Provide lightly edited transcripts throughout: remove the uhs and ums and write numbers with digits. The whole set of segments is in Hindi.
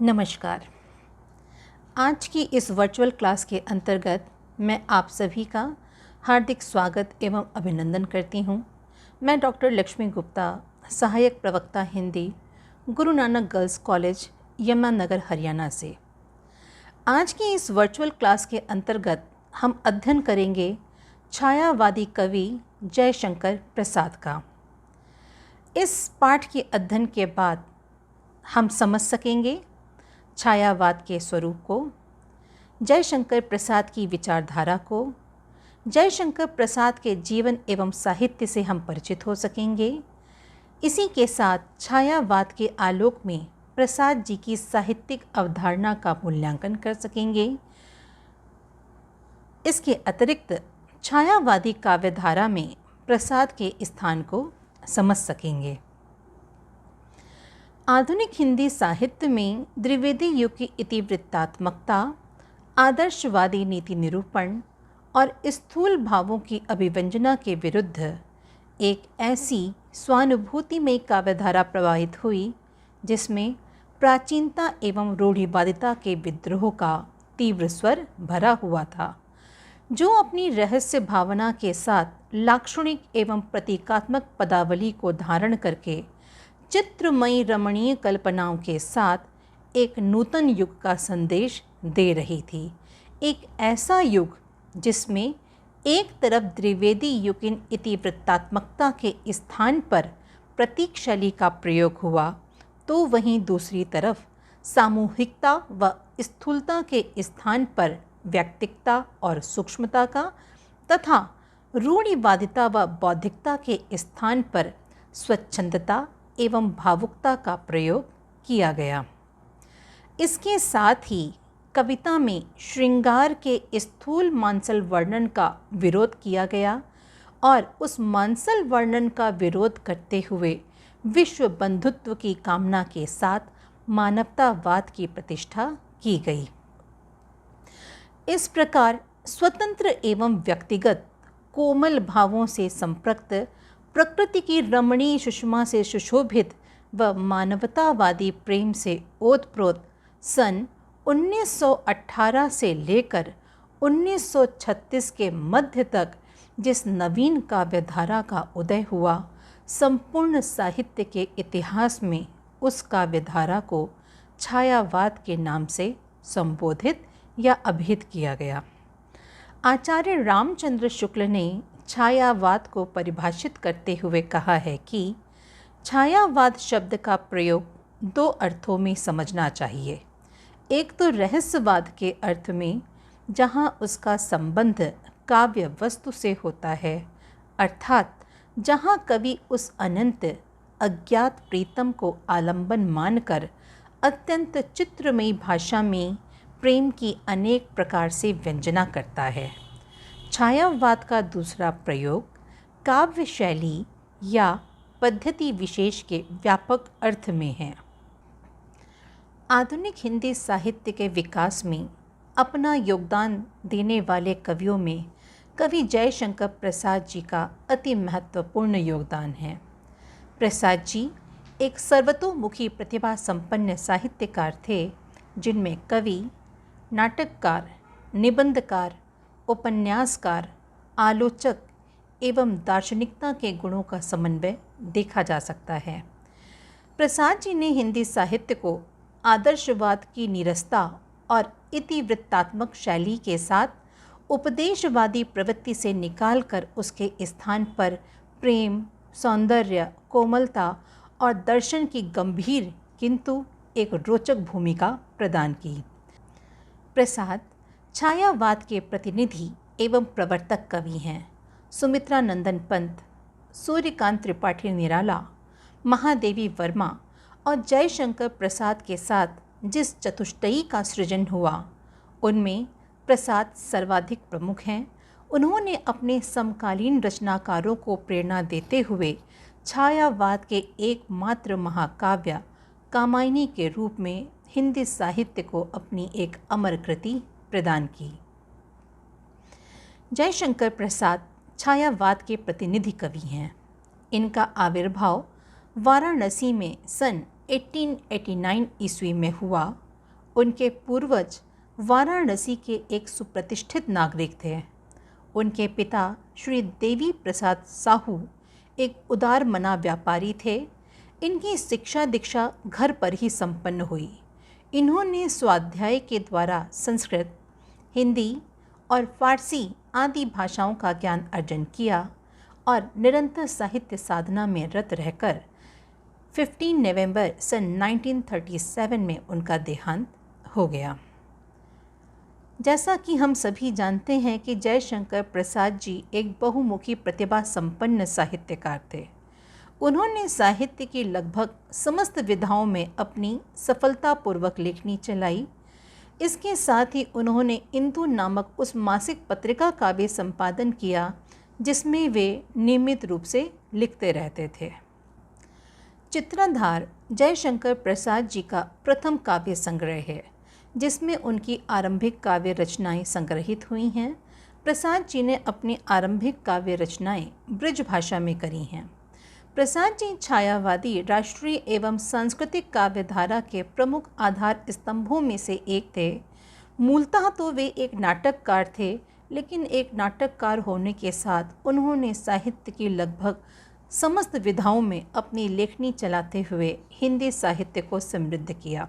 नमस्कार। आज की इस वर्चुअल क्लास के अंतर्गत मैं आप सभी का हार्दिक स्वागत एवं अभिनंदन करती हूँ। मैं डॉक्टर लक्ष्मी गुप्ता, सहायक प्रवक्ता हिंदी, गुरु नानक गर्ल्स कॉलेज, यमुनानगर, हरियाणा से। आज की इस वर्चुअल क्लास के अंतर्गत हम अध्ययन करेंगे छायावादी कवि जयशंकर प्रसाद का। इस पाठ के अध्ययन के बाद हम समझ सकेंगे छायावाद के स्वरूप को, जयशंकर प्रसाद की विचारधारा को, जयशंकर प्रसाद के जीवन एवं साहित्य से हम परिचित हो सकेंगे। इसी के साथ छायावाद के आलोक में प्रसाद जी की साहित्यिक अवधारणा का मूल्यांकन कर सकेंगे। इसके अतिरिक्त छायावादी काव्यधारा में प्रसाद के स्थान को समझ सकेंगे। आधुनिक हिंदी साहित्य में द्विवेदी युग की इतिवृत्तात्मकता, आदर्शवादी नीति निरूपण और स्थूल भावों की अभिव्यंजना के विरुद्ध एक ऐसी स्वानुभूतिमय काव्यधारा प्रवाहित हुई जिसमें प्राचीनता एवं रूढ़िवादिता के विद्रोह का तीव्र स्वर भरा हुआ था, जो अपनी रहस्य भावना के साथ लाक्षणिक एवं प्रतीकात्मक पदावली को धारण करके चित्रमयी रमणीय कल्पनाओं के साथ एक नूतन युग का संदेश दे रही थी। एक ऐसा युग जिसमें एक तरफ द्विवेदी युगीन इतिवृत्तात्मकता के स्थान पर प्रतीक शैली का प्रयोग हुआ, तो वहीं दूसरी तरफ सामूहिकता व स्थूलता के स्थान पर व्यक्तिकता और सूक्ष्मता का तथा रूढ़िवादिता व बौद्धिकता के स्थान पर स्वच्छंदता एवं भावुकता का प्रयोग किया गया। इसके साथ ही कविता में श्रृंगार के स्थूल मांसल वर्णन का विरोध किया गया और उस मांसल वर्णन का विरोध करते हुए विश्व बंधुत्व की कामना के साथ मानवतावाद की प्रतिष्ठा की गई। इस प्रकार स्वतंत्र एवं व्यक्तिगत कोमल भावों से संपृक्त, प्रकृति की रमणीय सुषमा से सुशोभित व मानवतावादी प्रेम से ओतप्रोत सन 1918 से लेकर 1936 के मध्य तक जिस नवीन काव्यधारा का उदय हुआ, संपूर्ण साहित्य के इतिहास में उस काव्यधारा को छायावाद के नाम से संबोधित या अभिहित किया गया। आचार्य रामचंद्र शुक्ल ने छायावाद को परिभाषित करते हुए कहा है कि छायावाद शब्द का प्रयोग दो अर्थों में समझना चाहिए। एक तो रहस्यवाद के अर्थ में, जहाँ उसका संबंध काव्य वस्तु से होता है, अर्थात जहाँ कवि उस अनंत अज्ञात प्रीतम को आलंबन मानकर अत्यंत चित्रमयी भाषा में प्रेम की अनेक प्रकार से व्यंजना करता है। छायावाद का दूसरा प्रयोग काव्य शैली या पद्धति विशेष के व्यापक अर्थ में है। आधुनिक हिंदी साहित्य के विकास में अपना योगदान देने वाले कवियों में कवि जयशंकर प्रसाद जी का अति महत्वपूर्ण योगदान है। प्रसाद जी एक सर्वतोमुखी प्रतिभा संपन्न साहित्यकार थे, जिनमें कवि, नाटककार, निबंधकार, उपन्यासकार, आलोचक एवं दार्शनिकता के गुणों का समन्वय देखा जा सकता है। प्रसाद जी ने हिंदी साहित्य को आदर्शवाद की नीरसता और इतिवृत्तात्मक शैली के साथ उपदेशवादी प्रवृत्ति से निकालकर उसके स्थान पर प्रेम, सौंदर्य, कोमलता और दर्शन की गंभीर किंतु एक रोचक भूमिका प्रदान की। प्रसाद छायावाद के प्रतिनिधि एवं प्रवर्तक कवि हैं। सुमित्रा नंदन पंत, सूर्यकांत त्रिपाठी निराला, महादेवी वर्मा और जयशंकर प्रसाद के साथ जिस चतुष्टयी का सृजन हुआ, उनमें प्रसाद सर्वाधिक प्रमुख हैं। उन्होंने अपने समकालीन रचनाकारों को प्रेरणा देते हुए छायावाद के एकमात्र महाकाव्य कामायनी के रूप में हिंदी साहित्य को अपनी एक अमर कृति प्रदान की। जयशंकर प्रसाद छायावाद के प्रतिनिधि कवि हैं। इनका आविर्भाव वाराणसी में सन 1889 ईस्वी में हुआ उनके पूर्वज वाराणसी के एक सुप्रतिष्ठित नागरिक थे। उनके पिता श्री देवी प्रसाद साहू एक उदार मना व्यापारी थे। इनकी शिक्षा दीक्षा घर पर ही संपन्न हुई। इन्होंने स्वाध्याय के द्वारा संस्कृत, हिंदी और फारसी आदि भाषाओं का ज्ञान अर्जन किया और निरंतर साहित्य साधना में रत रहकर 15 नवंबर सन 1937 में उनका देहांत हो गया। जैसा कि हम सभी जानते हैं कि जयशंकर प्रसाद जी एक बहुमुखी प्रतिभा संपन्न साहित्यकार थे। उन्होंने साहित्य की लगभग समस्त विधाओं में अपनी सफलतापूर्वक लेखनी चलाई। इसके साथ ही उन्होंने इंदु नामक उस मासिक पत्रिका का भी संपादन किया जिसमें वे नियमित रूप से लिखते रहते थे। चित्राधार जयशंकर प्रसाद जी का प्रथम काव्य संग्रह है जिसमें उनकी आरंभिक काव्य रचनाएं संग्रहित हुई हैं। प्रसाद जी ने अपनी आरंभिक काव्य रचनाएं ब्रज भाषा में करी हैं। प्रसाद जी छायावादी राष्ट्रीय एवं सांस्कृतिक काव्यधारा के प्रमुख आधार स्तंभों में से एक थे। मूलतः तो वे एक नाटककार थे, लेकिन एक नाटककार होने के साथ उन्होंने साहित्य की लगभग समस्त विधाओं में अपनी लेखनी चलाते हुए हिंदी साहित्य को समृद्ध किया।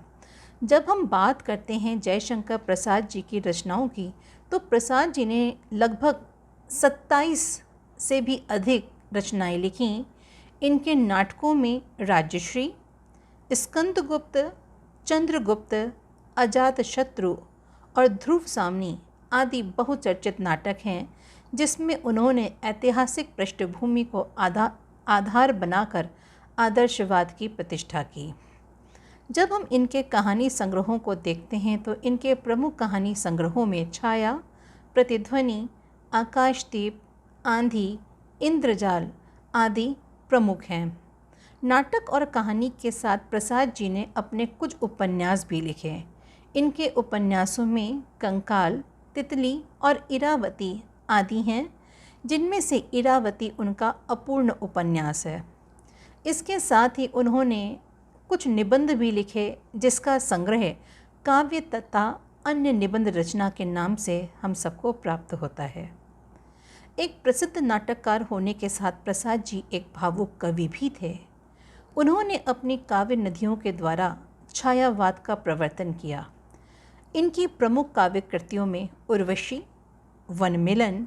जब हम बात करते हैं जयशंकर प्रसाद जी की रचनाओं की, तो प्रसाद जी ने लगभग 27 से भी अधिक रचनाएं लिखीं। इनके नाटकों में राज्यश्री, स्कंदगुप्त, चंद्रगुप्त, अजातशत्रु और ध्रुव सामनी आदि बहुचर्चित नाटक हैं जिसमें उन्होंने ऐतिहासिक पृष्ठभूमि को आधार बनाकर आदर्शवाद की प्रतिष्ठा की। जब हम इनके कहानी संग्रहों को देखते हैं तो इनके प्रमुख कहानी संग्रहों में छाया, प्रतिध्वनि, आकाशदीप, आंधी, इंद्रजाल आदि प्रमुख हैं। नाटक और कहानी के साथ प्रसाद जी ने अपने कुछ उपन्यास भी लिखे। इनके उपन्यासों में कंकाल, तितली और इरावती आदि हैं, जिनमें से इरावती उनका अपूर्ण उपन्यास है। इसके साथ ही उन्होंने कुछ निबंध भी लिखे जिसका संग्रह काव्य तथा अन्य निबंध रचना के नाम से हम सबको प्राप्त होता है। एक प्रसिद्ध नाटककार होने के साथ प्रसाद जी एक भावुक कवि भी थे। उन्होंने अपनी काव्य नदियों के द्वारा छायावाद का प्रवर्तन किया। इनकी प्रमुख काव्य कृतियों में उर्वशी, वनमिलन,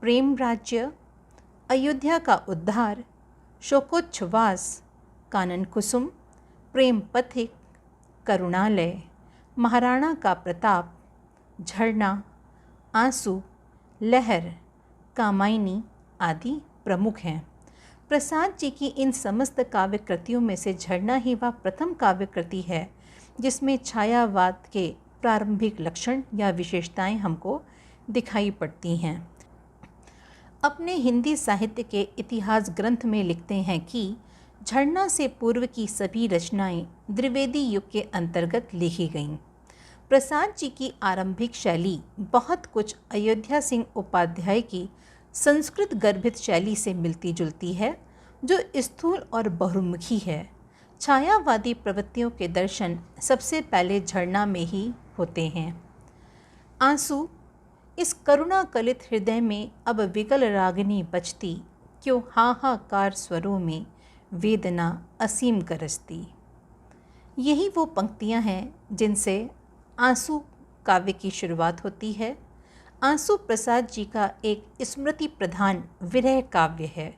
प्रेम राज्य, अयोध्या का उद्धार, शोकोच्छ्वास, कानन कुसुम, प्रेम पथिक, करुणालय, महाराणा का प्रताप, झरना, आंसू, लहर, कामायनी आदि प्रमुख हैं। प्रसाद जी की इन समस्त काव्य कृतियों में से झरना ही वह प्रथम काव्य कृति है जिसमें छायावाद के प्रारंभिक लक्षण या विशेषताएं हमको दिखाई पड़ती हैं। अपने हिंदी साहित्य के इतिहास ग्रंथ में लिखते हैं कि झरना से पूर्व की सभी रचनाएं द्विवेदी युग के अंतर्गत लिखी गईं। प्रसाद जी की आरंभिक शैली बहुत कुछ अयोध्या सिंह उपाध्याय की संस्कृत गर्भित शैली से मिलती जुलती है, जो स्थूल और बहुमुखी है। छायावादी प्रवृत्तियों के दर्शन सबसे पहले झरना में ही होते हैं। आंसू, इस करुणा कलित हृदय में अब विकल रागिनी बजती, क्यों हाहाकार स्वरों में वेदना असीम गरजती। यही वो पंक्तियां हैं जिनसे आंसू काव्य की शुरुआत होती है। आंसू प्रसाद जी का एक स्मृति प्रधान विरह काव्य है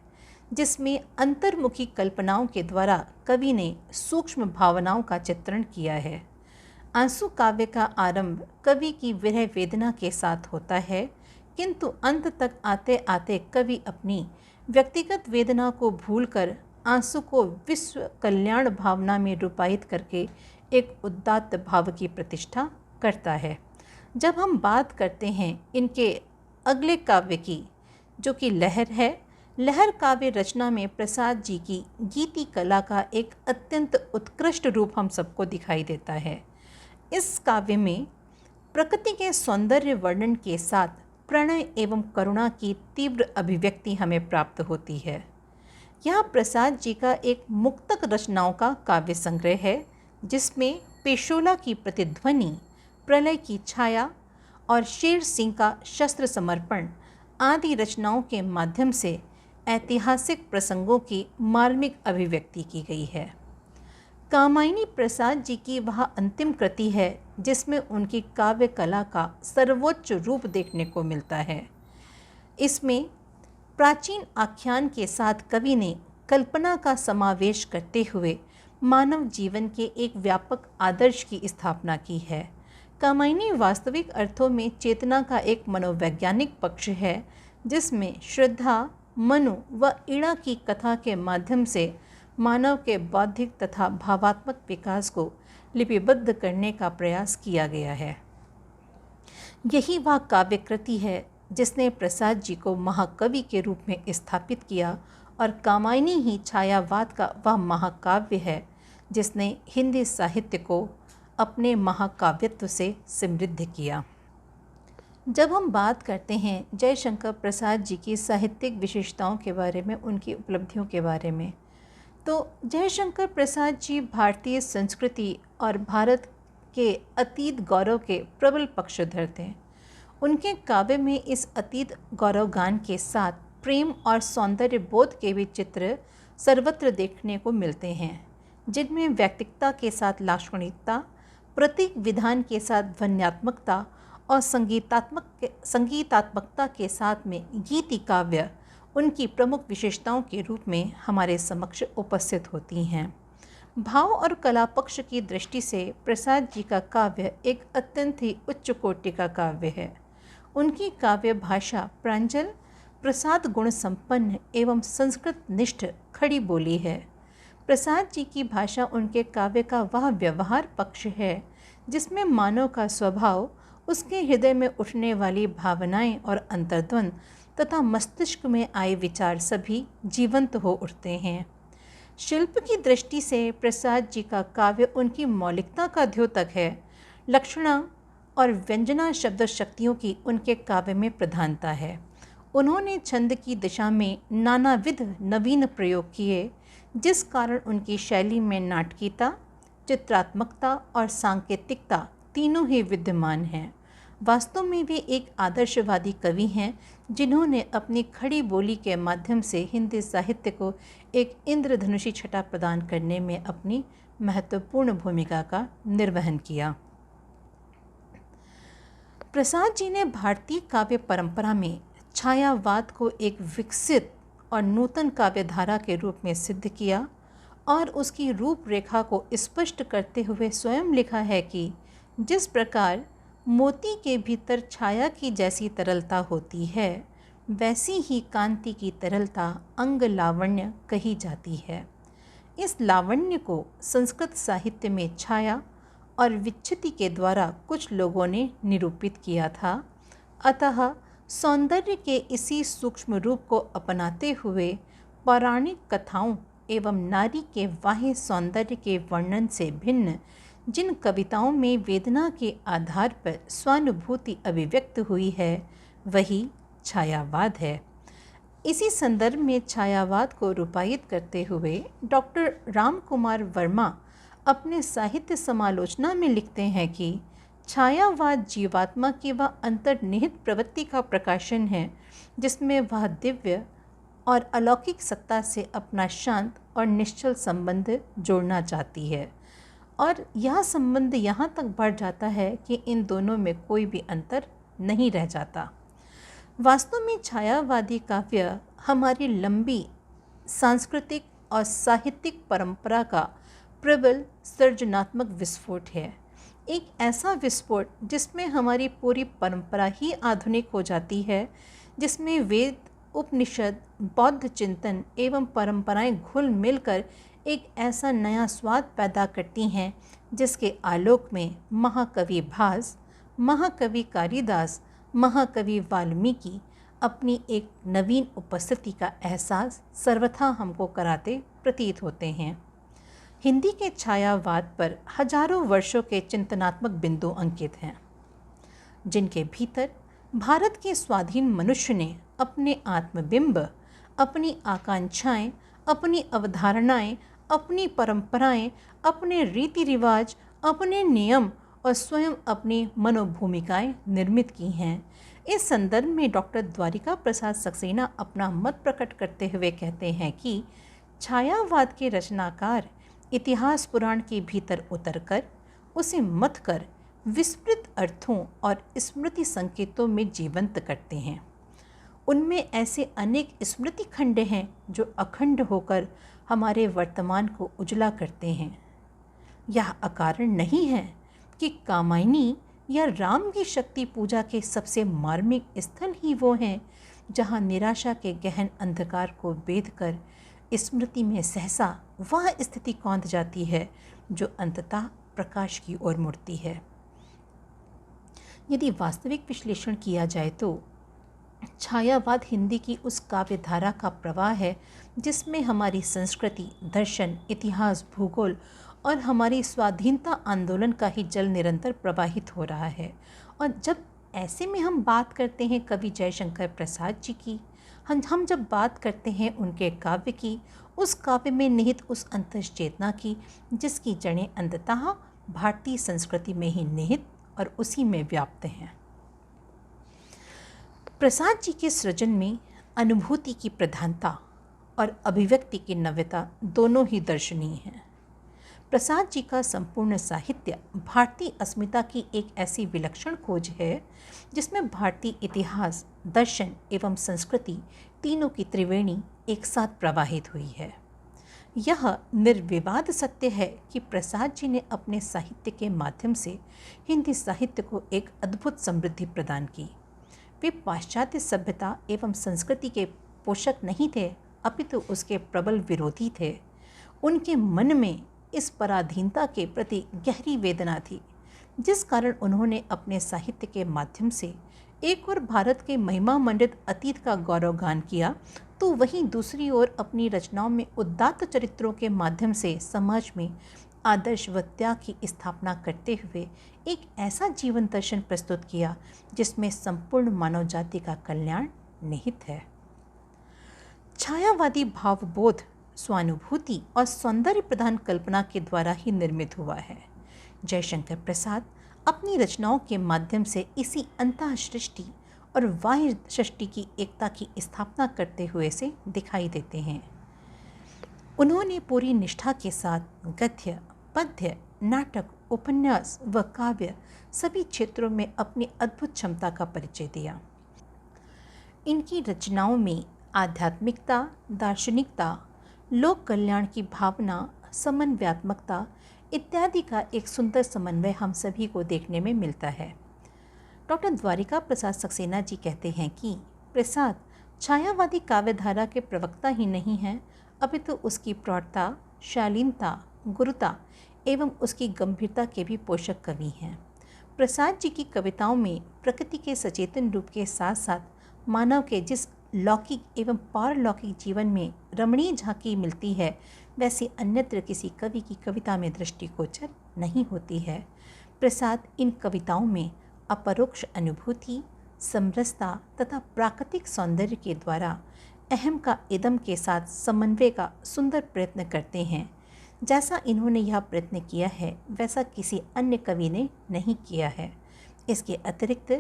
जिसमें अंतर्मुखी कल्पनाओं के द्वारा कवि ने सूक्ष्म भावनाओं का चित्रण किया है। आंसू काव्य का आरंभ कवि की विरह वेदना के साथ होता है, किंतु अंत तक आते आते कवि अपनी व्यक्तिगत वेदना को भूलकर आंसू को विश्व कल्याण भावना में रूपायित करके एक उदात्त भाव की प्रतिष्ठा करता है। जब हम बात करते हैं इनके अगले काव्य की, जो कि लहर है, लहर काव्य रचना में प्रसाद जी की गीति कला का एक अत्यंत उत्कृष्ट रूप हम सबको दिखाई देता है। इस काव्य में प्रकृति के सौंदर्य वर्णन के साथ प्रणय एवं करुणा की तीव्र अभिव्यक्ति हमें प्राप्त होती है। यह प्रसाद जी का एक मुक्तक रचनाओं का काव्य संग्रह है जिसमें पेशोला की प्रतिध्वनि, प्रलय की छाया और शेर सिंह का शस्त्र समर्पण आदि रचनाओं के माध्यम से ऐतिहासिक प्रसंगों की मार्मिक अभिव्यक्ति की गई है। कामायनी प्रसाद जी की वह अंतिम कृति है जिसमें उनकी काव्य कला का सर्वोच्च रूप देखने को मिलता है। इसमें प्राचीन आख्यान के साथ कवि ने कल्पना का समावेश करते हुए मानव जीवन के एक व्यापक आदर्श की स्थापना की है। कामायनी वास्तविक अर्थों में चेतना का एक मनोवैज्ञानिक पक्ष है जिसमें श्रद्धा, मनु व इड़ा की कथा के माध्यम से मानव के बौद्धिक तथा भावात्मक विकास को लिपिबद्ध करने का प्रयास किया गया है। यही वह काव्य कृति है जिसने प्रसाद जी को महाकवि के रूप में स्थापित किया और कामायनी ही छायावाद का वह महाकाव्य है जिसने हिंदी साहित्य को अपने महाकाव्यत्व से समृद्ध किया। जब हम बात करते हैं जयशंकर प्रसाद जी की साहित्यिक विशेषताओं के बारे में, उनकी उपलब्धियों के बारे में, तो जयशंकर प्रसाद जी भारतीय संस्कृति और भारत के अतीत गौरव के प्रबल पक्षधर थे। उनके काव्य में इस अतीत गौरवगान के साथ प्रेम और सौंदर्य बोध के भी चित्र सर्वत्र देखने को मिलते हैं, जिनमें व्यक्तिकता के साथ लाक्षणिकता, प्रतीक विधान के साथ ध्वन्यात्मकता और संगीतात्मकता के साथ में गीति काव्य उनकी प्रमुख विशेषताओं के रूप में हमारे समक्ष उपस्थित होती हैं। भाव और कला पक्ष की दृष्टि से प्रसाद जी का काव्य एक अत्यंत ही उच्च कोटि का काव्य है। उनकी काव्य भाषा प्रांजल, प्रसाद गुण संपन्न एवं संस्कृत निष्ठ खड़ी बोली है। प्रसाद जी की भाषा उनके काव्य का वह व्यवहार पक्ष है जिसमें मानव का स्वभाव, उसके हृदय में उठने वाली भावनाएं और अंतर्द्वंद तथा मस्तिष्क में आए विचार सभी जीवंत हो उठते हैं। शिल्प की दृष्टि से प्रसाद जी का काव्य उनकी मौलिकता का द्योतक है। लक्षणा और व्यंजना शब्द शक्तियों की उनके काव्य में प्रधानता है। उन्होंने छंद की दिशा में नानाविध नवीन प्रयोग किए, जिस कारण उनकी शैली में नाटकीयता, चित्रात्मकता और सांकेतिकता तीनों ही विद्यमान हैं। वास्तव में वे एक आदर्शवादी कवि हैं जिन्होंने अपनी खड़ी बोली के माध्यम से हिंदी साहित्य को एक इंद्रधनुषी छटा प्रदान करने में अपनी महत्वपूर्ण भूमिका का निर्वहन किया। प्रसाद जी ने भारतीय काव्य परंपरा में छायावाद को एक विकसित और नूतन काव्यधारा के रूप में सिद्ध किया और उसकी रूपरेखा को स्पष्ट करते हुए स्वयं लिखा है कि जिस प्रकार मोती के भीतर छाया की जैसी तरलता होती है, वैसी ही कांति की तरलता अंग लावण्य कही जाती है। इस लावण्य को संस्कृत साहित्य में छाया और विच्छिति के द्वारा कुछ लोगों ने निरूपित किया था। अतः सौंदर्य के इसी सूक्ष्म रूप को अपनाते हुए पौराणिक कथाओं एवं नारी के बाह्य सौंदर्य के वर्णन से भिन्न जिन कविताओं में वेदना के आधार पर स्वानुभूति अभिव्यक्त हुई है, वही छायावाद है। इसी संदर्भ में छायावाद को रूपायित करते हुए डॉक्टर राम कुमार वर्मा अपने साहित्य समालोचना में लिखते हैं कि छायावाद जीवात्मा की वह अंतर्निहित प्रवृत्ति का प्रकाशन है जिसमें वह दिव्य और अलौकिक सत्ता से अपना शांत और निश्चल संबंध जोड़ना चाहती है, और यह संबंध यहाँ तक बढ़ जाता है कि इन दोनों में कोई भी अंतर नहीं रह जाता। वास्तव में छायावादी काव्य हमारी लंबी सांस्कृतिक और साहित्यिक परंपरा का प्रबल सृजनात्मक विस्फोट है। एक ऐसा विस्फोट जिसमें हमारी पूरी परंपरा ही आधुनिक हो जाती है, जिसमें वेद, उपनिषद, बौद्ध चिंतन एवं परंपराएं घुल मिलकर एक ऐसा नया स्वाद पैदा करती हैं जिसके आलोक में महाकवि भास, महाकवि कालिदास, महाकवि वाल्मीकि अपनी एक नवीन उपस्थिति का एहसास सर्वथा हमको कराते प्रतीत होते हैं। हिंदी के छायावाद पर हजारों वर्षों के चिंतनात्मक बिंदु अंकित हैं, जिनके भीतर भारत के स्वाधीन मनुष्य ने अपने आत्मबिंब, अपनी आकांक्षाएं, अपनी अवधारणाएं, अपनी परंपराएं, अपने रीति रिवाज, अपने नियम और स्वयं अपनी मनोभूमिकाएं निर्मित की हैं। इस संदर्भ में डॉक्टर द्वारिका प्रसाद सक्सेना अपना मत प्रकट करते हुए कहते हैं कि छायावाद के रचनाकार इतिहास पुराण के भीतर उतरकर उसे मत कर विस्तृत अर्थों और स्मृति संकेतों में जीवंत करते हैं। उनमें ऐसे अनेक स्मृति खंड हैं जो अखंड होकर हमारे वर्तमान को उजला करते हैं। यह अकारण नहीं है कि कामायनी या राम की शक्ति पूजा के सबसे मार्मिक स्थल ही वो हैं जहाँ निराशा के गहन अंधकार को भेद कर स्मृति में सहसा वह स्थिति कौंध जाती है जो अंततः प्रकाश की ओर मुड़ती है। यदि वास्तविक विश्लेषण किया जाए तो छायावाद हिंदी की उस काव्य धारा का प्रवाह है जिसमें हमारी संस्कृति, दर्शन, इतिहास, भूगोल और हमारी स्वाधीनता आंदोलन का ही जल निरंतर प्रवाहित हो रहा है। और जब ऐसे में हम बात करते हैं कवि जयशंकर प्रसाद जी की, हम जब बात करते हैं उनके काव्य की, उस काव्य में निहित उस अंतस चेतना की जिसकी जड़ें अंततः भारतीय संस्कृति में ही निहित और उसी में व्याप्त हैं। प्रसाद जी के सृजन में अनुभूति की प्रधानता और अभिव्यक्ति की नव्यता दोनों ही दर्शनीय हैं। प्रसाद जी का संपूर्ण साहित्य भारतीय अस्मिता की एक ऐसी विलक्षण खोज है जिसमें भारतीय इतिहास, दर्शन एवं संस्कृति तीनों की त्रिवेणी एक साथ प्रवाहित हुई है। यह निर्विवाद सत्य है कि प्रसाद जी ने अपने साहित्य के माध्यम से हिंदी साहित्य को एक अद्भुत समृद्धि प्रदान की। वे पाश्चात्य सभ्यता एवं संस्कृति के पोषक नहीं थे, अपितु उसके प्रबल विरोधी थे। उनके मन में इस पराधीनता के प्रति गहरी वेदना थी, जिस कारण उन्होंने अपने साहित्य के माध्यम से एक ओर भारत के महिमा मंडित अतीत का गौरवगान किया, तो वहीं दूसरी ओर अपनी रचनाओं में उदात्त चरित्रों के माध्यम से समाज में आदर्श व त्याग की स्थापना करते हुए एक ऐसा जीवन दर्शन प्रस्तुत किया जिसमें संपूर्ण मानव जाति का कल्याण निहित है। छायावादी भावबोध स्वानुभूति और सौंदर्य प्रधान कल्पना के द्वारा ही निर्मित हुआ है। जयशंकर प्रसाद अपनी रचनाओं के माध्यम से इसी अंतः सृष्टि और बाह्य सृष्टि की एकता की स्थापना करते हुए से दिखाई देते हैं। उन्होंने पूरी निष्ठा के साथ गद्य, पद्य, नाटक, उपन्यास व काव्य सभी क्षेत्रों में अपनी अद्भुत क्षमता का परिचय दिया। इनकी रचनाओं में आध्यात्मिकता, दार्शनिकता, लोक कल्याण की भावना, समन्वयात्मकता इत्यादि का एक सुंदर समन्वय हम सभी को देखने में मिलता है। डॉक्टर द्वारिका प्रसाद सक्सेना जी कहते हैं कि प्रसाद छायावादी काव्यधारा के प्रवक्ता ही नहीं हैं, अपितु उसकी प्रौढ़ता, शालीनता, गुरुता एवं उसकी गंभीरता के भी पोषक कवि हैं। प्रसाद जी की कविताओं में प्रकृति के सचेतन रूप के साथ साथ मानव के जिस लौकिक एवं पारलौकिक जीवन में रमणीय झांकी मिलती है, वैसे अन्यत्र किसी कवि की कविता में दृष्टिगोचर नहीं होती है। प्रसाद इन कविताओं में अपरोक्ष अनुभूति, समरसता तथा प्राकृतिक सौंदर्य के द्वारा अहम का इदम के साथ समन्वय का सुंदर प्रयत्न करते हैं। जैसा इन्होंने यह प्रयत्न किया है वैसा किसी अन्य कवि ने नहीं किया है। इसके अतिरिक्त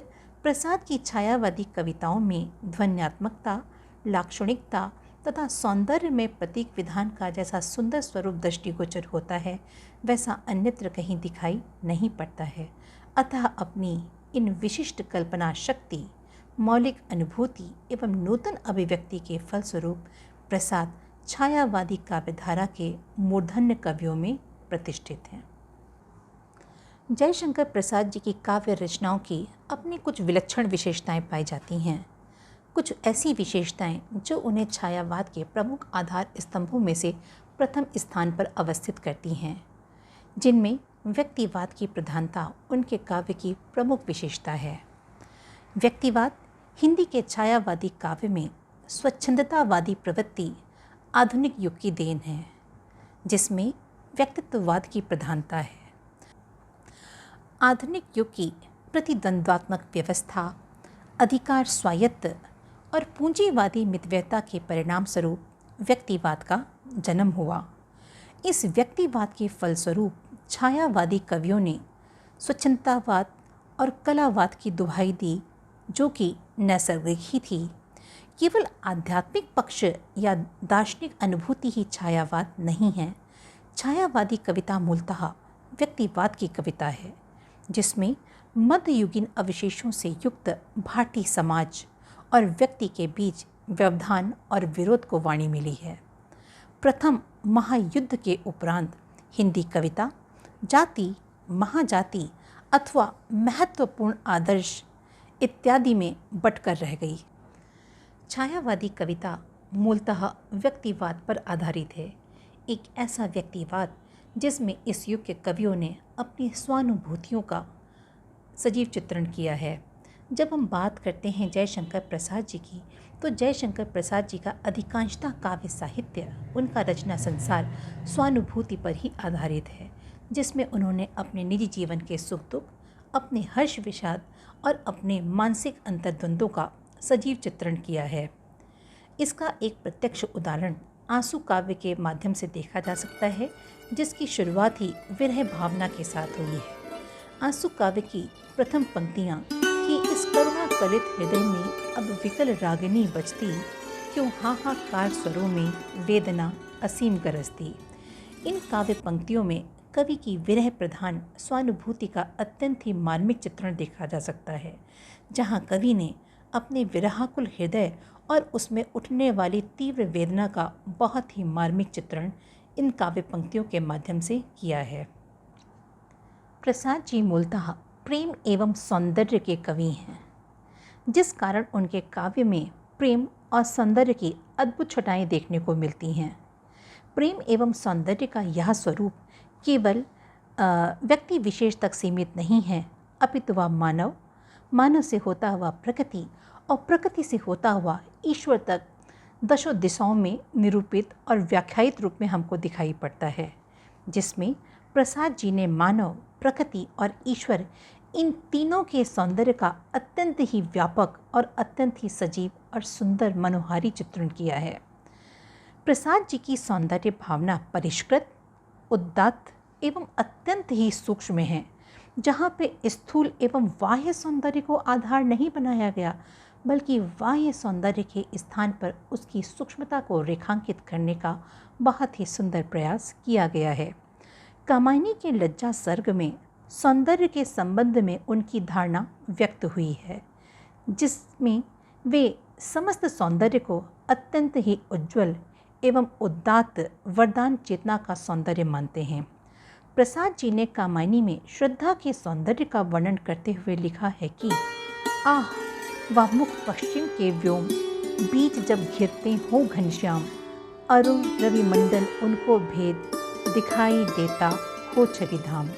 प्रसाद की छायावादी कविताओं में ध्वन्यात्मकता, लाक्षणिकता तथा सौंदर्य में प्रतीक विधान का जैसा सुंदर स्वरूप दृष्टिगोचर होता है, वैसा अन्यत्र कहीं दिखाई नहीं पड़ता है। अतः अपनी इन विशिष्ट कल्पना शक्ति, मौलिक अनुभूति एवं नूतन अभिव्यक्ति के फलस्वरूप प्रसाद छायावादी काव्यधारा के मूर्धन्य कवियों में प्रतिष्ठित हैं। जयशंकर प्रसाद जी की काव्य रचनाओं की अपनी कुछ विलक्षण विशेषताएं पाई जाती हैं। कुछ ऐसी विशेषताएं जो उन्हें छायावाद के प्रमुख आधार स्तंभों में से प्रथम स्थान पर अवस्थित करती हैं, जिनमें व्यक्तिवाद की प्रधानता उनके काव्य की प्रमुख विशेषता है। व्यक्तिवाद हिंदी के छायावादी काव्य में स्वच्छंदतावादी प्रवृत्ति आधुनिक युग की देन है, जिसमें व्यक्तित्ववाद की प्रधानता है। आधुनिक युग की प्रतिद्वंद्वात्मक व्यवस्था, अधिकार स्वायत्त और पूंजीवादी मितव्ययता के परिणाम स्वरूप व्यक्तिवाद का जन्म हुआ। इस व्यक्तिवाद के फलस्वरूप छायावादी कवियों ने स्वच्छंदतावाद और कलावाद की दुहाई दी, जो कि नैसर्गिक ही थी। केवल आध्यात्मिक पक्ष या दार्शनिक अनुभूति ही छायावाद नहीं है। छायावादी कविता मूलतः व्यक्तिवाद की कविता है, जिसमें मध्ययुगीन अवशेषों से युक्त भारतीय समाज और व्यक्ति के बीच व्यवधान और विरोध को वाणी मिली है। प्रथम महायुद्ध के उपरांत हिंदी कविता जाति, महाजाति अथवा महत्वपूर्ण आदर्श इत्यादि में बंटकर रह गई। छायावादी कविता मूलतः व्यक्तिवाद पर आधारित है, एक ऐसा व्यक्तिवाद जिसमें इस युग के कवियों ने अपनी स्वानुभूतियों का सजीव चित्रण किया है। जब हम बात करते हैं जयशंकर प्रसाद जी की, तो जयशंकर प्रसाद जी का अधिकांशतः काव्य साहित्य, उनका रचना संसार स्वानुभूति पर ही आधारित है, जिसमें उन्होंने अपने निजी जीवन के सुख दुख, अपने हर्ष विषाद और अपने मानसिक अंतर्द्वंद्वों का सजीव चित्रण किया है। इसका एक प्रत्यक्ष उदाहरण आंसू काव्य के माध्यम से देखा जा सकता है, जिसकी शुरुआत ही विरह भावना के साथ हुई है। आंसू काव्य की प्रथम पंक्तियाँ कि इस करुणा कलित हृदय में अब विकल रागिनी बजती, क्यों हाहाकार स्वरों में वेदना असीम गरजती। इन काव्य पंक्तियों में कवि की विरह प्रधान स्वानुभूति का अत्यंत ही मार्मिक चित्रण देखा जा सकता है, जहाँ कवि ने अपने विरहाकुल हृदय और उसमें उठने वाली तीव्र वेदना का बहुत ही मार्मिक चित्रण इन काव्य पंक्तियों के माध्यम से किया है। प्रसाद जी मूलतः प्रेम एवं सौंदर्य के कवि हैं, जिस कारण उनके काव्य में प्रेम और सौंदर्य की अद्भुत छटाएं देखने को मिलती हैं। प्रेम एवं सौंदर्य का यह स्वरूप केवल व्यक्ति विशेष तक सीमित नहीं है, अपितु वह मानव, मानव से होता हुआ प्रकृति और प्रकृति से होता हुआ ईश्वर तक दशों दिशाओं में निरूपित और व्याख्यायित रूप में हमको दिखाई पड़ता है, जिसमें प्रसाद जी ने मानव, प्रकृति और ईश्वर इन तीनों के सौंदर्य का अत्यंत ही व्यापक और अत्यंत ही सजीव और सुंदर मनोहारी चित्रण किया है। प्रसाद जी की सौंदर्य भावना परिष्कृत, उदात्त एवं अत्यंत ही सूक्ष्म है, जहाँ पे स्थूल एवं बाह्य सौंदर्य को आधार नहीं बनाया गया, बल्कि बाह्य सौंदर्य के स्थान पर उसकी सूक्ष्मता को रेखांकित करने का बहुत ही सुंदर प्रयास किया गया है। कामायनी के लज्जा सर्ग में सौंदर्य के संबंध में उनकी धारणा व्यक्त हुई है, जिसमें वे समस्त सौंदर्य को अत्यंत ही उज्ज्वल एवं उदात्त वरदान चेतना का सौंदर्य मानते हैं। प्रसाद जी ने कामायनी में श्रद्धा के सौंदर्य का वर्णन करते हुए लिखा है कि आह, वह मुख पश्चिम के व्योम, बीच जब घिरते हो घनश्याम, अरुण रविमंडल उनको भेद, दिखाई देता हो छविधाम।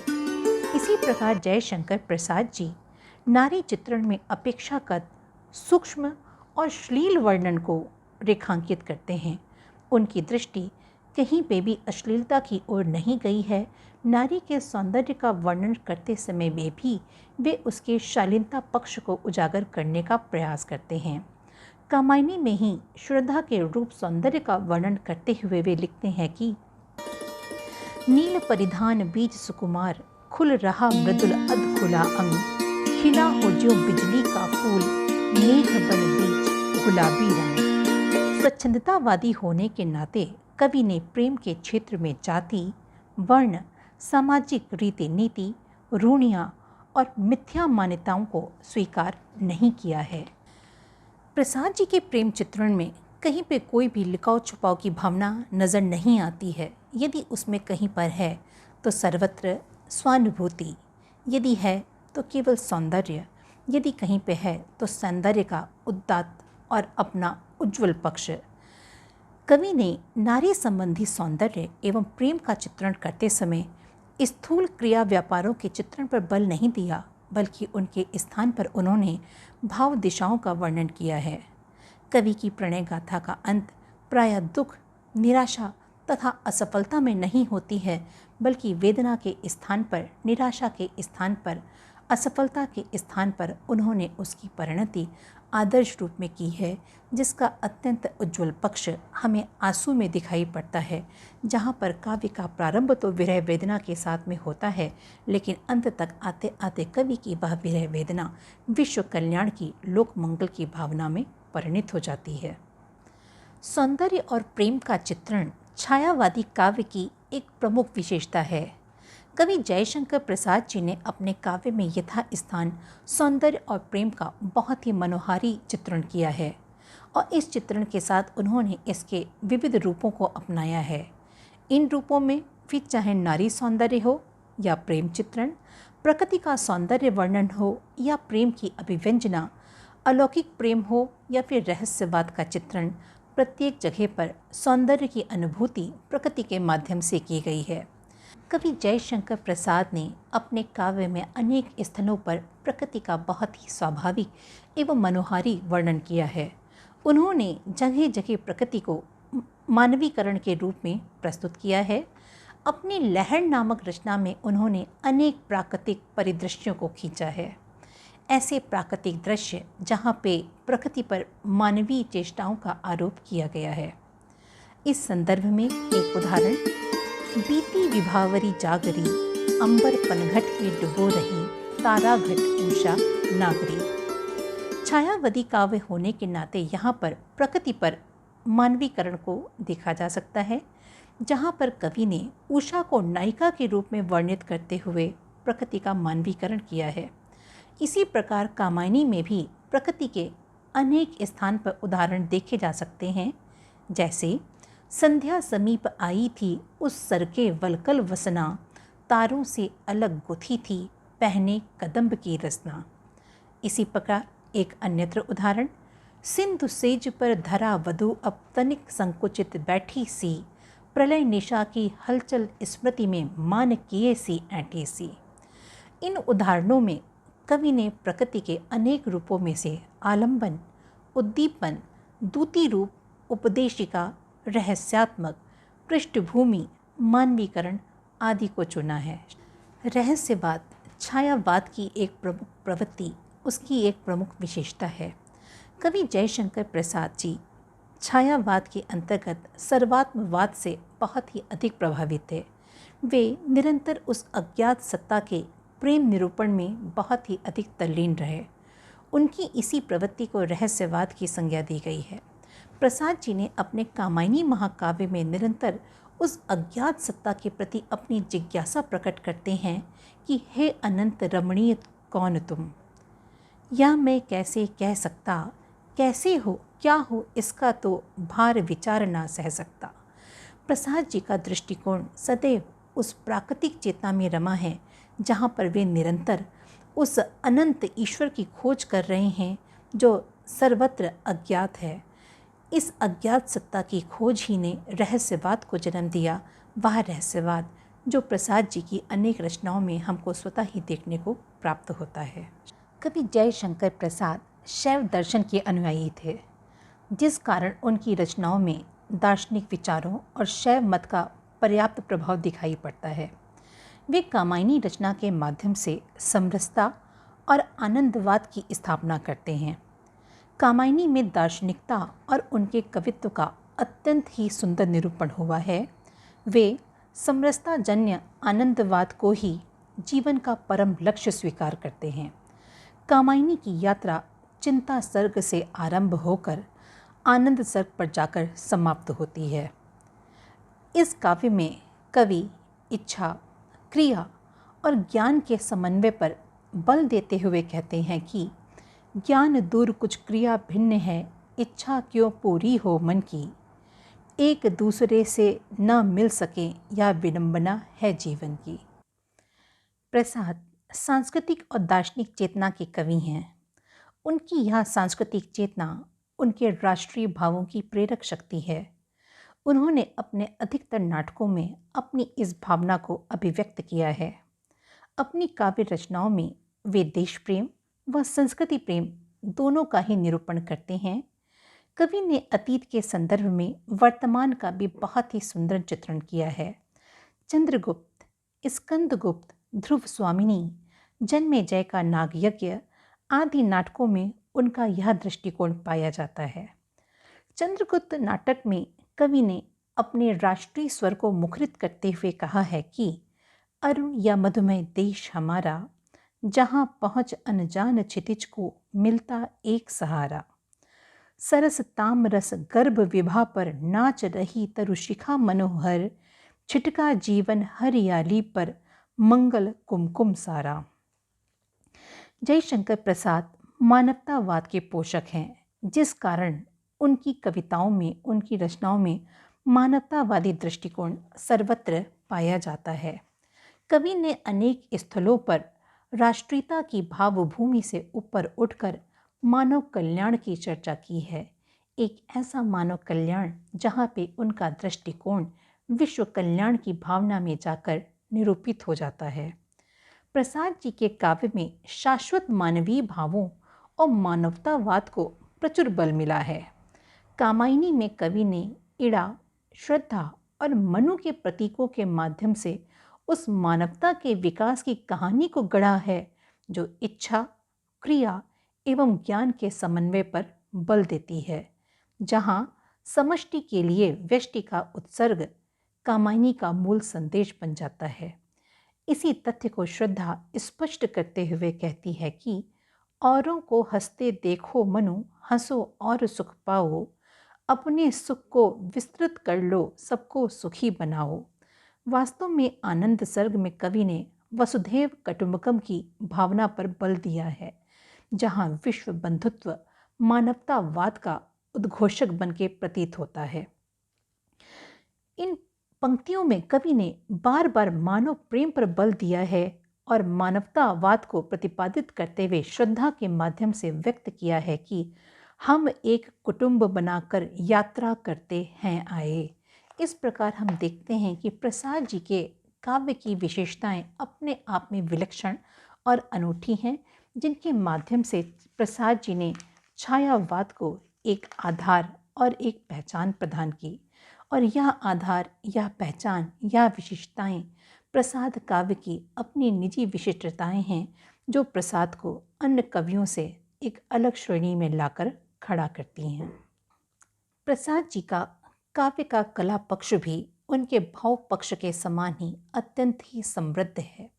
इसी प्रकार जयशंकर प्रसाद जी नारी चित्रण में अपेक्षाकृत सूक्ष्म और श्लील वर्णन को रेखांकित करते हैं। उनकी दृष्टि कहीं पे भी अश्लीलता की ओर नहीं गई है। नारी के सौंदर्य का वर्णन करते समय में भी वे उसके शालीनता पक्ष को उजागर करने का प्रयास करते हैं। कामायनी में ही श्रद्धा के रूप सौंदर्य का वर्णन करते हुए वे लिखते हैं कि नील परिधान बीज सुकुमार, खुल रहा मृदुल अध खुला अंग, खिला हो जो बिजली का फूल, मेघ बन बीच गुलाबी रंग। स्वच्छंदतावादी होने के नाते कवि ने प्रेम के क्षेत्र में जाति, वर्ण, सामाजिक रीति नीति, रूढ़ियाँ और मिथ्या मान्यताओं को स्वीकार नहीं किया है। प्रसाद जी के प्रेम चित्रण में कहीं पे कोई भी लुकाव छुपाव की भावना नज़र नहीं आती है। यदि उसमें कहीं पर है तो सर्वत्र स्वानुभूति, यदि है तो केवल सौंदर्य, यदि कहीं पे है तो सौंदर्य का उदात्त और अपना उज्ज्वल पक्ष। कवि ने नारी संबंधी सौंदर्य एवं प्रेम का चित्रण करते समय स्थूल क्रिया व्यापारों के चित्रण पर बल नहीं दिया, बल्कि उनके स्थान पर उन्होंने भाव दिशाओं का वर्णन किया है। कवि की प्रणय गाथा का अंत प्रायः दुख, निराशा तथा असफलता में नहीं होती है, बल्कि वेदना के स्थान पर, निराशा के स्थान पर, असफलता के स्थान पर उन्होंने उसकी परिणति आदर्श रूप में की है, जिसका अत्यंत उज्ज्वल पक्ष हमें आंसू में दिखाई पड़ता है, जहाँ पर काव्य का प्रारंभ तो विरह वेदना के साथ में होता है, लेकिन अंत तक आते आते कवि की वह विरह वेदना विश्व कल्याण की, लोक मंगल की भावना में परिणित हो जाती है। सौंदर्य और प्रेम का चित्रण छायावादी काव्य की एक प्रमुख विशेषता है। कवि जयशंकर प्रसाद जी ने अपने काव्य में यथा स्थान सौंदर्य और प्रेम का बहुत ही मनोहारी चित्रण किया है, और इस चित्रण के साथ उन्होंने इसके विविध रूपों को अपनाया है। इन रूपों में फिर चाहे नारी सौंदर्य हो या प्रेम चित्रण, प्रकृति का सौंदर्य वर्णन हो या प्रेम की अभिव्यंजना, अलौकिक प्रेम हो या फिर रहस्यवाद का चित्रण, प्रत्येक जगह पर सौंदर्य की अनुभूति प्रकृति के माध्यम से की गई है। कवि जयशंकर प्रसाद ने अपने काव्य में अनेक स्थलों पर प्रकृति का बहुत ही स्वाभाविक एवं मनोहारी वर्णन किया है। उन्होंने जगह जगह प्रकृति को मानवीकरण के रूप में प्रस्तुत किया है। अपनी लहर नामक रचना में उन्होंने अनेक प्राकृतिक परिदृश्यों को खींचा है। ऐसे प्राकृतिक दृश्य जहाँ पे प्रकृति पर मानवीय चेष्टाओं का आरोप किया गया है। इस संदर्भ में एक उदाहरण, बीती विभावरी जागरी, अंबर पनघट में डुबो रही, तारा घट उषा नागरी। छायावादी काव्य होने के नाते यहाँ पर प्रकृति पर मानवीकरण को देखा जा सकता है, जहाँ पर कवि ने उषा को नायिका के रूप में वर्णित करते हुए प्रकृति का मानवीकरण किया है। इसी प्रकार कामायनी में भी प्रकृति के अनेक स्थान पर उदाहरण देखे जा सकते हैं, जैसे संध्या समीप आई थी उस सर के वलकल वसना, तारों से अलग गुथी थी पहने कदम्ब की रसना। इसी प्रकार एक अन्यत्र उदाहरण, सिंधु सेज पर धरा वधु अब तनिक संकुचित बैठी सी, प्रलय निशा की हलचल स्मृति में मान किए सी ऐंठी सी। इन उदाहरणों में कवि ने प्रकृति के अनेक रूपों में से आलंबन, उद्दीपन, दूती रूप, उपदेशिका, रहस्यात्मक, पृष्ठभूमि, मानवीकरण आदि को चुना है। रहस्यवाद छायावाद की एक प्रमुख प्रवृत्ति, उसकी एक प्रमुख विशेषता है। कवि जयशंकर प्रसाद जी छायावाद के अंतर्गत सर्वात्मवाद से बहुत ही अधिक प्रभावित थे। वे निरंतर उस अज्ञात सत्ता के प्रेम निरूपण में बहुत ही अधिक तल्लीन रहे। उनकी इसी प्रवृत्ति को रहस्यवाद की संज्ञा दी गई है। प्रसाद जी ने अपने कामायनी महाकाव्य में निरंतर उस अज्ञात सत्ता के प्रति अपनी जिज्ञासा प्रकट करते हैं कि हे अनंत रमणीय कौन तुम, या मैं कैसे कह सकता, कैसे हो क्या हो इसका तो भार विचार ना सह सकता। प्रसाद जी का दृष्टिकोण सदैव उस प्राकृतिक चेतना में रमा है, जहाँ पर वे निरंतर उस अनंत ईश्वर की खोज कर रहे हैं जो सर्वत्र अज्ञात है। इस अज्ञात सत्ता की खोज ही ने रहस्यवाद को जन्म दिया, वह रहस्यवाद जो प्रसाद जी की अनेक रचनाओं में हमको स्वतः ही देखने को प्राप्त होता है। कवि जयशंकर प्रसाद शैव दर्शन के अनुयायी थे, जिस कारण उनकी रचनाओं में दार्शनिक विचारों और शैव मत का पर्याप्त प्रभाव दिखाई पड़ता है। वे कामायनी रचना के माध्यम से समरसता और आनंदवाद की स्थापना करते हैं। कामायनी में दार्शनिकता और उनके कवित्व का अत्यंत ही सुंदर निरूपण हुआ है। वे समरसता जन्य आनंदवाद को ही जीवन का परम लक्ष्य स्वीकार करते हैं। कामायनी की यात्रा चिंता सर्ग से आरंभ होकर आनंद सर्ग पर जाकर समाप्त होती है। इस काव्य में कवि इच्छा, क्रिया और ज्ञान के समन्वय पर बल देते हुए कहते हैं कि ज्ञान दूर कुछ क्रिया भिन्न है, इच्छा क्यों पूरी हो मन की, एक दूसरे से न मिल सके या विडंबना है जीवन की। प्रसाद सांस्कृतिक और दार्शनिक चेतना के कवि हैं। उनकी यह सांस्कृतिक चेतना उनके राष्ट्रीय भावों की प्रेरक शक्ति है। उन्होंने अपने अधिकतर नाटकों में अपनी इस भावना को अभिव्यक्त किया है। अपनी काव्य रचनाओं में वे देश प्रेम व संस्कृति प्रेम दोनों का ही निरूपण करते हैं। कवि ने अतीत के संदर्भ में वर्तमान का भी बहुत ही सुंदर चित्रण किया है। चंद्रगुप्त, स्कंदगुप्त, ध्रुव स्वामिनी, जन्मेजय का नागयज्ञ आदि नाटकों में उनका यह दृष्टिकोण पाया जाता है। चंद्रगुप्त नाटक में कवि ने अपने राष्ट्रीय स्वर को मुखरित करते हुए कहा है कि अरुण या मधुमय देश हमारा, जहाँ पहुँच अनजान क्षितिज को मिलता एक सहारा। सरस तामरस गर्भ विभा पर नाच रही तरुशिखा मनोहर, छिटका जीवन हरियाली पर मंगल कुमकुम सारा। जयशंकर प्रसाद मानवतावाद के पोषक हैं, जिस कारण उनकी कविताओं में, उनकी रचनाओं में मानवतावादी दृष्टिकोण सर्वत्र पाया जाता है। कवि ने अनेक स्थलों पर राष्ट्रीयता की भावभूमि से ऊपर उठकर मानव कल्याण की चर्चा की है। एक ऐसा मानव कल्याण जहाँ पे उनका दृष्टिकोण विश्व कल्याण की भावना में जाकर निरूपित हो जाता है। प्रसाद जी के काव्य में शाश्वत मानवीय भावों और मानवतावाद को प्रचुर बल मिला है। कामायनी में कवि ने इड़ा, श्रद्धा और मनु के प्रतीकों के माध्यम से उस मानवता के विकास की कहानी को गढ़ा है जो इच्छा, क्रिया एवं ज्ञान के समन्वय पर बल देती है, जहाँ समष्टि के लिए व्यष्टि का उत्सर्ग कामायनी का मूल संदेश बन जाता है। इसी तथ्य को श्रद्धा स्पष्ट करते हुए कहती है कि औरों को हंसते देखो मनु, हंसो और सुख पाओ, अपने सुख को विस्तृत कर लो, सबको सुखी बनाओ। वास्तव में आनंद सर्ग में कवि ने वसुधैव कुटुंबकम की भावना पर बल दिया है, जहाँ विश्व बंधुत्व मानवतावाद का उद्घोषक बन के प्रतीत होता है। इन पंक्तियों में कवि ने बार बार मानव प्रेम पर बल दिया है और मानवतावाद को प्रतिपादित करते हुए श्रद्धा के माध्यम से व्यक्त किया है कि हम एक कुटुंब बनाकर यात्रा करते हैं आए। इस प्रकार हम देखते हैं कि प्रसाद जी के काव्य की विशेषताएं अपने आप में विलक्षण और अनूठी हैं, जिनके माध्यम से प्रसाद जी ने छायावाद को एक आधार और एक पहचान प्रदान की। और यह आधार, यह पहचान, यह विशेषताएं प्रसाद काव्य की अपनी निजी विशिष्टताएं हैं, जो प्रसाद को अन्य कवियों से एक अलग श्रेणी में लाकर खड़ा करती हैं। प्रसाद जी का काव्य का कला पक्ष भी उनके भाव पक्ष के समान ही अत्यंत ही समृद्ध है।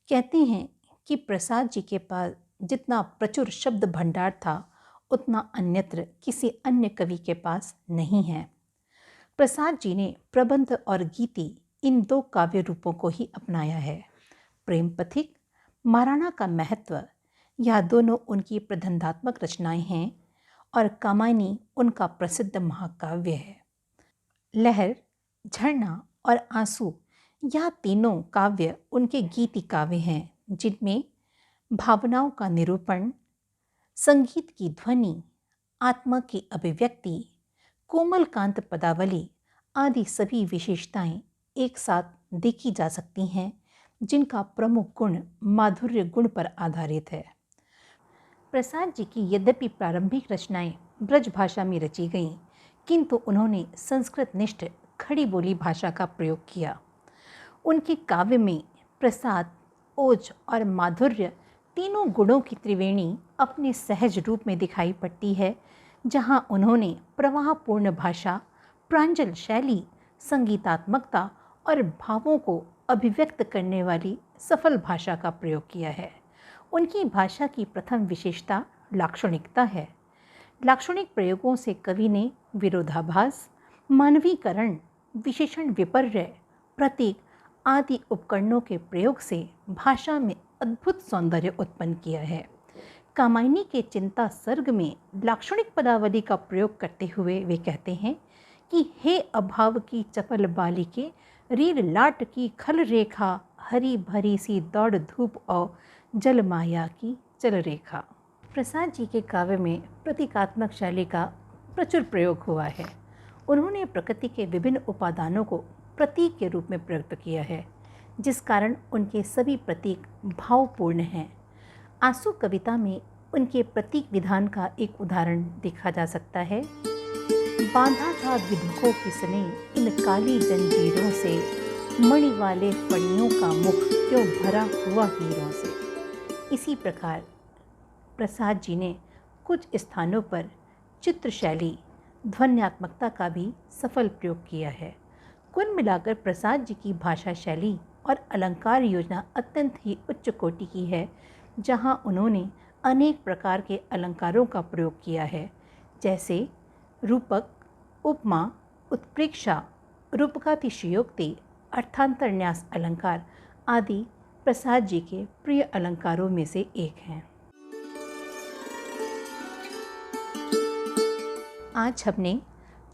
कहते हैं कि प्रसाद जी के पास जितना प्रचुर शब्द भंडार था, उतना अन्यत्र किसी अन्य कवि के पास नहीं है। प्रसाद जी ने प्रबंध और गीति इन दो काव्य रूपों को ही अपनाया है। प्रेम पथिक, महाराणा का महत्व, यह दोनों उनकी प्रबंधात्मक रचनाएं हैं और कामायनी उनका प्रसिद्ध महाकाव्य है। लहर, झरना और आंसू, यह तीनों काव्य उनके गीति काव्य हैं, जिनमें भावनाओं का निरूपण, संगीत की ध्वनि, आत्मा की अभिव्यक्ति, कोमल कांत पदावली आदि सभी विशेषताएं एक साथ देखी जा सकती हैं, जिनका प्रमुख गुण माधुर्य गुण पर आधारित है। प्रसाद जी की यद्यपि प्रारंभिक रचनाएं ब्रज भाषा में रची गईं, किंतु उन्होंने संस्कृत निष्ठ खड़ी बोली भाषा का प्रयोग किया। उनके काव्य में प्रसाद, ओज और माधुर्य तीनों गुणों की त्रिवेणी अपने सहज रूप में दिखाई पड़ती है, जहां उन्होंने प्रवाहपूर्ण भाषा, प्रांजल शैली, संगीतात्मकता और भावों को अभिव्यक्त करने वाली सफल भाषा का प्रयोग किया है। उनकी भाषा की प्रथम विशेषता लाक्षणिकता है। लाक्षणिक प्रयोगों से कवि ने विरोधाभास, मानवीकरण, विशेषण विपर्य, प्रतीक आदि उपकरणों के प्रयोग से भाषा में अद्भुत सौंदर्य उत्पन्न किया है। कामायनी के चिंता सर्ग में लाक्षणिक पदावली का प्रयोग करते हुए वे कहते हैं कि हे अभाव की चपल बालिके, रील लाट की खल रेखा, हरी भरी सी दौड़ धूप और जल माया की चल रेखा। प्रसाद जी के काव्य में प्रतीकात्मक शैली का प्रचुर प्रयोग हुआ है। उन्होंने प्रकृति के विभिन्न उपादानों को प्रतीक के रूप में प्रयुक्त किया है, जिस कारण उनके सभी प्रतीक भावपूर्ण हैं। आंसू कविता में उनके प्रतीक विधान का एक उदाहरण देखा जा सकता है। बांधा था विधुकों किसने इन काली जंजीरों से, मणि वाले फणियों का मुख क्यों भरा हुआ हीरों से। इसी प्रकार प्रसाद जी ने कुछ स्थानों पर चित्र शैली, ध्वन्यात्मकता का भी सफल प्रयोग किया है। कुल मिलाकर प्रसाद जी की भाषा शैली और अलंकार योजना अत्यंत ही उच्च कोटि की है, जहां उन्होंने अनेक प्रकार के अलंकारों का प्रयोग किया है, जैसे रूपक, उपमा, उत्प्रेक्षा, रूपकातिशयोक्ति, अर्थांतरन्यास अलंकार आदि प्रसाद जी के प्रिय अलंकारों में से एक हैं। आज हमने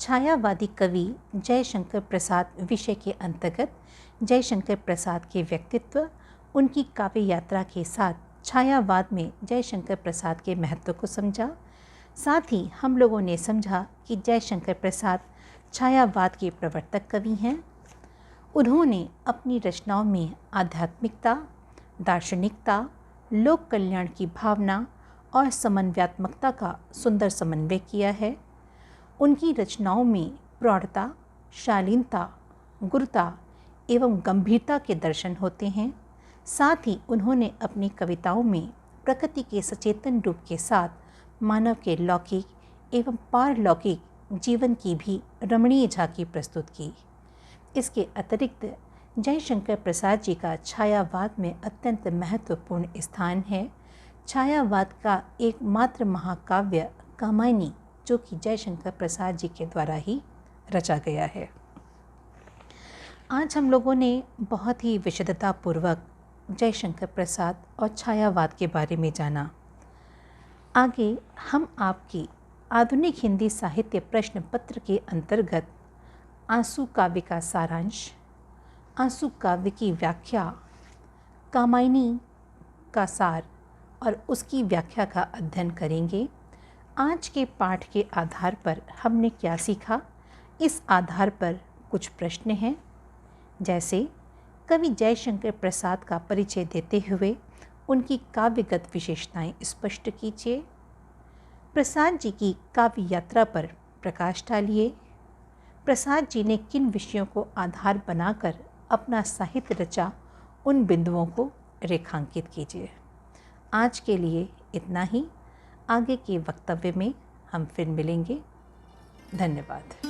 छायावादी कवि जयशंकर प्रसाद विषय के अंतर्गत जयशंकर प्रसाद के व्यक्तित्व, उनकी काव्य यात्रा के साथ छायावाद में जयशंकर प्रसाद के महत्व को समझा। साथ ही हम लोगों ने समझा कि जयशंकर प्रसाद छायावाद के प्रवर्तक कवि हैं। उन्होंने अपनी रचनाओं में आध्यात्मिकता, दार्शनिकता, लोक कल्याण की भावना और समन्वयात्मकता का सुंदर समन्वय किया है। उनकी रचनाओं में प्रौढ़ता, शालीनता, गुरुता एवं गंभीरता के दर्शन होते हैं। साथ ही उन्होंने अपनी कविताओं में प्रकृति के सचेतन रूप के साथ मानव के लौकिक एवं पारलौकिक जीवन की भी रमणीय झांकी प्रस्तुत की। इसके अतिरिक्त जयशंकर प्रसाद जी का छायावाद में अत्यंत महत्वपूर्ण स्थान है। छायावाद का एकमात्र महाकाव्य कामायनी, जो कि जयशंकर प्रसाद जी के द्वारा ही रचा गया है। आज हम लोगों ने बहुत ही विशदतापूर्वक जयशंकर प्रसाद और छायावाद के बारे में जाना। आगे हम आपकी आधुनिक हिंदी साहित्य प्रश्न पत्र के अंतर्गत आंसू काव्य का सारांश, आंसू काव्य की व्याख्या, कामायनी का सार और उसकी व्याख्या का अध्ययन करेंगे। आज के पाठ के आधार पर हमने क्या सीखा, इस आधार पर कुछ प्रश्न हैं, जैसे कवि जयशंकर प्रसाद का परिचय देते हुए उनकी काव्यगत विशेषताएं स्पष्ट कीजिए। प्रसाद जी की काव्य यात्रा पर प्रकाश डालिए। प्रसाद जी ने किन विषयों को आधार बनाकर अपना साहित्य रचा, उन बिंदुओं को रेखांकित कीजिए। आज के लिए इतना ही। आगे के वक्तव्य में हम फिर मिलेंगे। धन्यवाद।